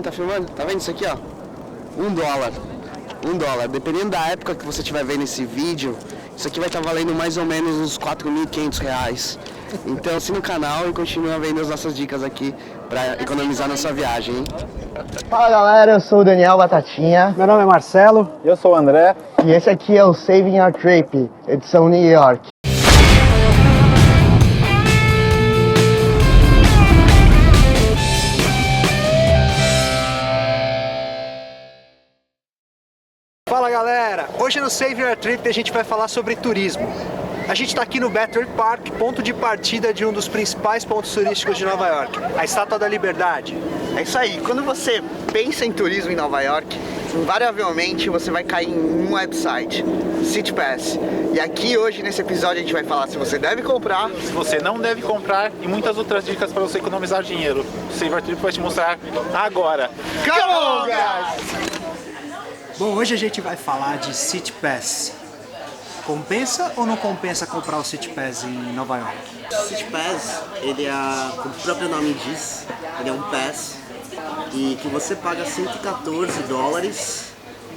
Tá filmando? Tá vendo isso aqui, ó? $1. $1. Dependendo da época que você estiver vendo esse vídeo, isso aqui vai estar valendo mais ou menos uns R$4.500. Então assina o canal e continua vendo as nossas dicas aqui pra economizar na sua viagem, hein? Fala galera, eu sou o Daniel Batatinha. Meu nome é Marcelo. Eu sou o André. E esse aqui é o Saving Your Trip, edição New York. Fala galera, hoje no Save Your Trip a gente vai falar sobre turismo. A gente está aqui no Battery Park, ponto de partida de um dos principais pontos turísticos de Nova York, a Estátua da Liberdade. É isso aí, quando você pensa em turismo em Nova York, invariavelmente você vai cair em um website, City Pass. E aqui hoje nesse episódio a gente vai falar se você deve comprar, Se você não deve comprar e muitas outras dicas para você economizar dinheiro. O Save Your Trip vai te mostrar agora. Come on, guys! Bom, hoje a gente vai falar de City Pass. Compensa ou não compensa comprar o City Pass em Nova York? City Pass, ele é, como o próprio nome diz, ele é um pass e que você paga $114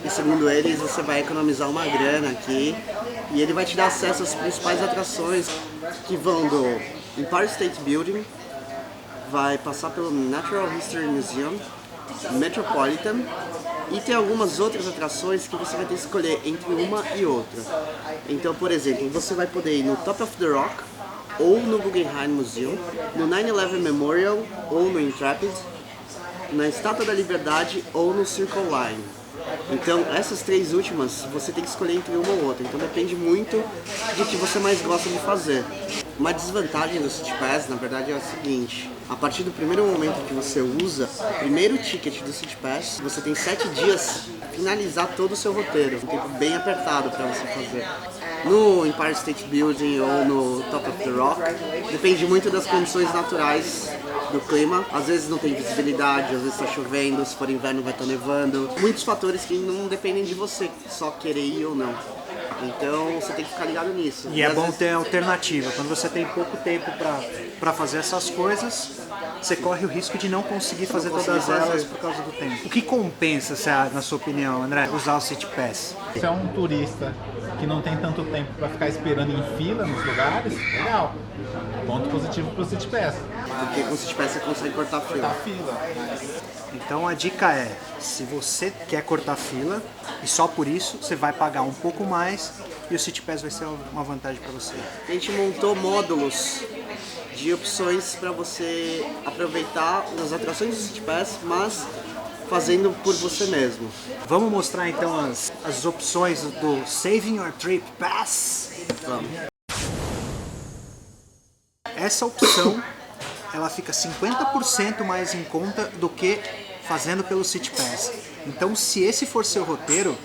e segundo eles você vai economizar uma grana aqui e ele vai te dar acesso às principais atrações que vão do Empire State Building, vai passar pelo Natural History Museum, Metropolitan e tem algumas outras atrações que você vai ter que escolher entre uma e outra. Então, por exemplo, você vai poder ir no Top of the Rock ou no Guggenheim Museum, no 9/11 Memorial ou no Intrepid, na Estátua da Liberdade ou no Circle Line. Então, essas três últimas você tem que escolher entre uma ou outra. Então, depende muito do que você mais gosta de fazer. Uma desvantagem do City Pass, na verdade, é a seguinte: a partir do primeiro momento que você usa o primeiro ticket do City Pass, você tem 7 dias para finalizar todo o seu roteiro. Um tempo bem apertado para você fazer. No Empire State Building ou no Top of the Rock, depende muito das condições naturais do clima. Às vezes não tem visibilidade, às vezes está chovendo, se for inverno vai estar nevando. Muitos fatores que não dependem de você, só querer ir ou não. Então você tem que ficar ligado nisso. E é bom ter alternativa. Quando você tem pouco tempo para fazer essas coisas, você corre o risco de não conseguir fazer todas elas por causa do tempo. O que compensa, na sua opinião, André, usar o City Pass? Se é um turista que não tem tanto tempo para ficar esperando em fila nos lugares, legal. Ponto positivo para o City Pass. Porque com o City Pass você consegue cortar fila. Tá fila. Então a dica é, se você quer cortar fila, e só por isso você vai pagar um pouco mais e o City Pass vai ser uma vantagem para você. A gente montou módulos de opções para você aproveitar as atrações do City Pass, mas fazendo por você mesmo. Vamos mostrar então as opções do Saving Your Trip Pass? Vamos. Essa opção, ela fica 50% mais em conta do que fazendo pelo City Pass. Então, se esse for seu roteiro,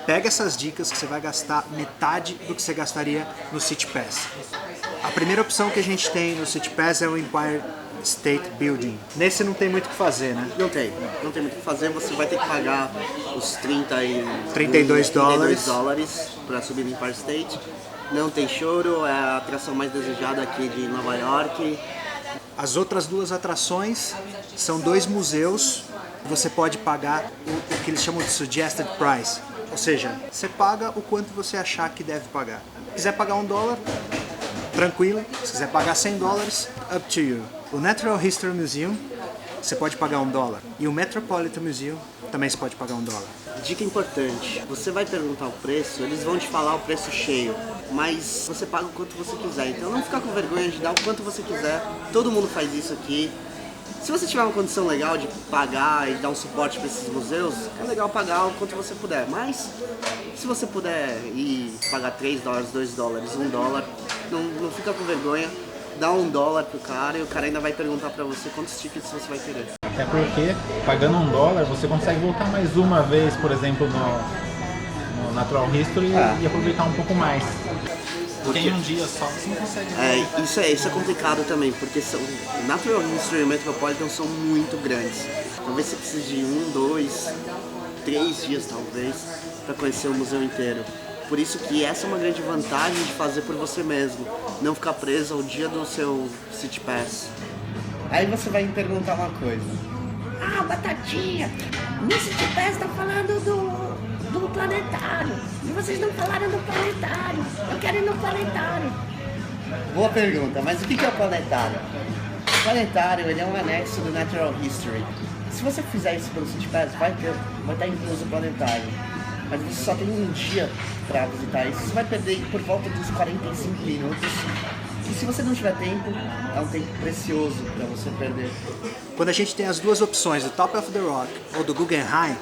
pega essas dicas que você vai gastar metade do que você gastaria no City Pass. A primeira opção que a gente tem no City Pass é o Empire State Building. Nesse não tem muito o que fazer, né? Não tem muito o que fazer, você vai ter que pagar os $32 $32 para subir no Empire State. Não tem choro, é a atração mais desejada aqui de Nova York. As outras duas atrações são 2 museus. Você pode pagar o que eles chamam de suggested price. Ou seja, você paga o quanto você achar que deve pagar. Se quiser pagar $1, tranquilo. Se quiser pagar $100, up to you. O Natural History Museum, você pode pagar $1. E o Metropolitan Museum, também você pode pagar $1. Dica importante, você vai perguntar o preço, eles vão te falar o preço cheio, mas você paga o quanto você quiser, então não fica com vergonha de dar o quanto você quiser, todo mundo faz isso aqui. Se você tiver uma condição legal de pagar e dar um suporte para esses museus, é legal pagar o quanto você puder, mas se você puder ir pagar $3, $2, $1, não fica com vergonha, dá $1 pro cara e o cara ainda vai perguntar para você quantos tickets você vai querer. Até porque, pagando $1, você consegue voltar mais uma vez, por exemplo, no Natural History e aproveitar um pouco mais. Porque em um dia só você não consegue ver. Isso é complicado também, porque o Natural History e o Metropolitan são muito grandes. Talvez você precise de 1, 2, 3 dias talvez para conhecer o museu inteiro. Por isso que essa é uma grande vantagem de fazer por você mesmo, não ficar preso ao dia do seu City Pass. Aí você vai me perguntar uma coisa: Ah, Batatinha, no City Pass tá falando do planetário. E vocês não falaram do planetário. Eu quero ir no planetário. Boa pergunta, mas o que é o planetário? O planetário ele é um anexo do Natural History. Se você fizer isso pelo City Pass, vai estar incluso o planetário. Mas você só tem um dia para visitar isso. Você vai perder por volta dos 45 minutos. E se você não tiver tempo, é um tempo precioso para você perder. Quando a gente tem as duas opções, do Top of the Rock ou do Guggenheim,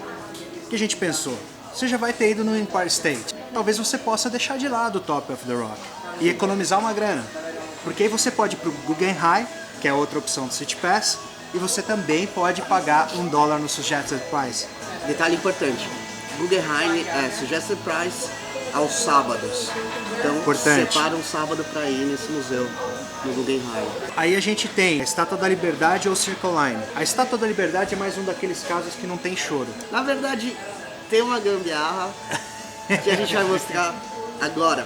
o que a gente pensou? Você já vai ter ido no Empire State. Talvez você possa deixar de lado o Top of the Rock e economizar uma grana. Porque aí você pode ir para o Guggenheim, que é outra opção do City Pass, e você também pode pagar $1 no Suggested Price. Detalhe importante, Guggenheim é Suggested Price aos sábados. Então Importante. separa um sábado para ir nesse museu, no Guggenheim. Aí a gente tem a Estátua da Liberdade ou Circle Line. A Estátua da Liberdade é mais um daqueles casos que não tem choro. Na verdade, tem uma gambiarra que a gente vai mostrar agora.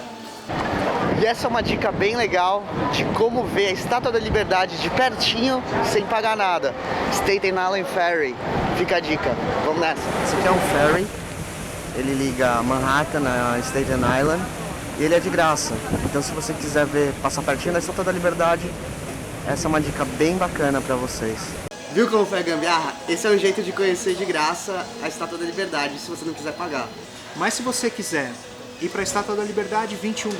E essa é uma dica bem legal de como ver a Estátua da Liberdade de pertinho sem pagar nada. Staten Island Ferry. Fica a dica. Vamos nessa. Esse aqui é um ferry, ele liga Manhattan a Staten Island e ele é de graça. Então se você quiser ver, passar pertinho da Estátua da Liberdade, essa é uma dica bem bacana para vocês. Viu como foi a gambiarra? Esse é um jeito de conhecer de graça a Estátua da Liberdade, se você não quiser pagar. Mas se você quiser ir para a Estátua da Liberdade, $21.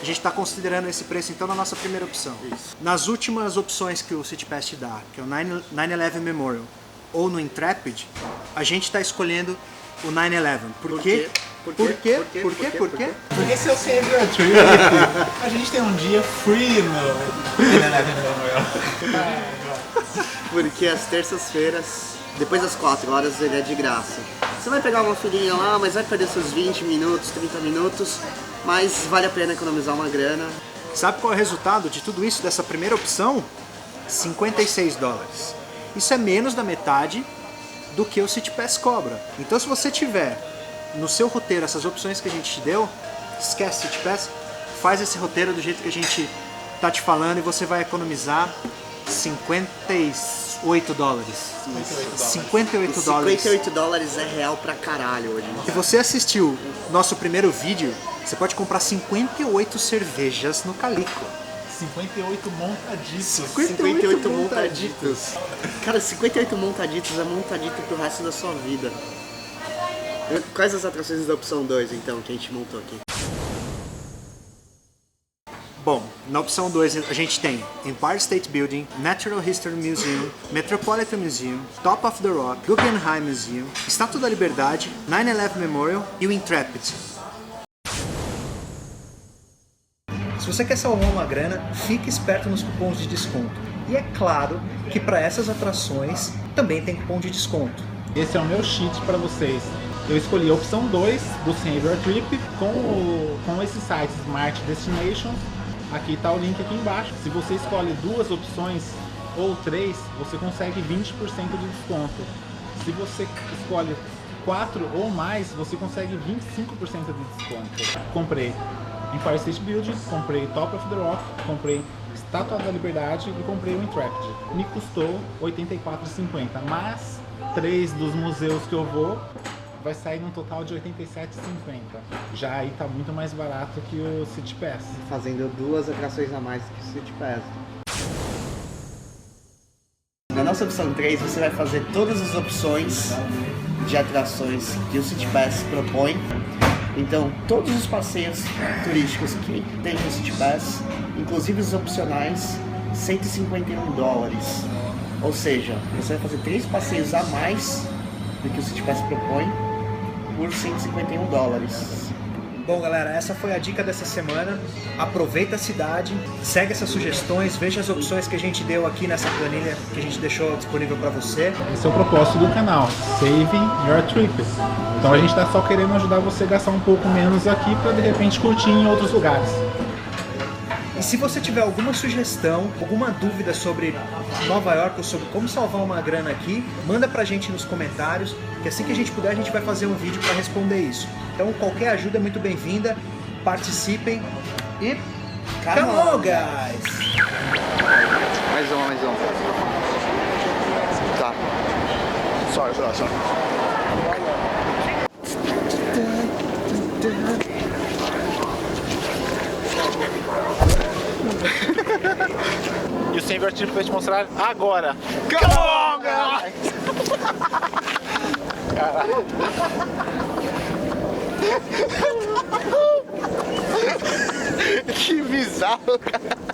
A gente está considerando esse preço então na nossa primeira opção. Isso. Nas últimas opções que o City Pass te dá, que é o 9/11 Memorial ou no Intrepid, a gente está escolhendo o 9/11. Por quê? Por quê? Porque esse é o Savior Trip. A gente tem um dia free no Memorial. Porque às terças-feiras, depois das 4 horas, ele é de graça. Você vai pegar uma filinha lá, mas vai perder seus 20 minutos, 30 minutos, mas vale a pena economizar uma grana. Sabe qual é o resultado de tudo isso, dessa primeira opção? $56. Isso é menos da metade do que o City Pass cobra. Então se você tiver no seu roteiro essas opções que a gente te deu, esquece City Pass, faz esse roteiro do jeito que a gente tá te falando e você vai economizar $58. $58 é real pra caralho hoje. Se você assistiu nosso primeiro vídeo, você pode comprar 58 cervejas no Calico. 58 montaditos. 58 montaditos. Cara, 58 montaditos é montadito pro resto da sua vida. Quais as atrações da opção 2, então, que a gente montou aqui? Bom, na opção 2 a gente tem Empire State Building, Natural History Museum, Metropolitan Museum, Top of the Rock, Guggenheim Museum, Estátua da Liberdade, 9/11 Memorial e o Intrepid. Se você quer salvar uma grana, fique esperto nos cupons de desconto. E é claro que para essas atrações também tem cupom de desconto. Esse é o meu cheat para vocês. Eu escolhi a opção 2 do Savior Trip com esse site Smart Destinations. Aqui está o link aqui embaixo. Se você escolhe 2 opções ou 3, você consegue 20% de desconto. Se você escolhe 4 ou mais, você consegue 25% de desconto. Comprei Empire State Building, comprei Top of the Rock, comprei Estátua da Liberdade e comprei o Intrepid. Me custou R$84,50, mas 3 dos museus que eu vou vai sair num total de R$87,50. Já aí tá muito mais barato que o City Pass. Fazendo 2 atrações a mais que o City Pass. Na nossa opção 3, você vai fazer todas as opções de atrações que o City Pass propõe. Então, todos os passeios turísticos que tem no City Pass, inclusive os opcionais, $151. Ou seja, você vai fazer 3 passeios a mais do que o City Pass propõe por $151. Bom, galera, essa foi a dica dessa semana. Aproveita a cidade, segue essas sugestões, veja as opções que a gente deu aqui nessa planilha que a gente deixou disponível para você. Esse é o propósito do canal, Saving Your Trip. Então a gente está só querendo ajudar você a gastar um pouco menos aqui para de repente curtir em outros lugares. E se você tiver alguma sugestão, alguma dúvida sobre Nova York ou sobre como salvar uma grana aqui, manda pra gente nos comentários, que assim que a gente puder a gente vai fazer um vídeo para responder isso. Então qualquer ajuda é muito bem-vinda, participem e... Come on, guys! Mais uma. Tá. Sobe, próximo. E o sem invertido vai te mostrar agora. Come on, guys! Que bizarro, cara.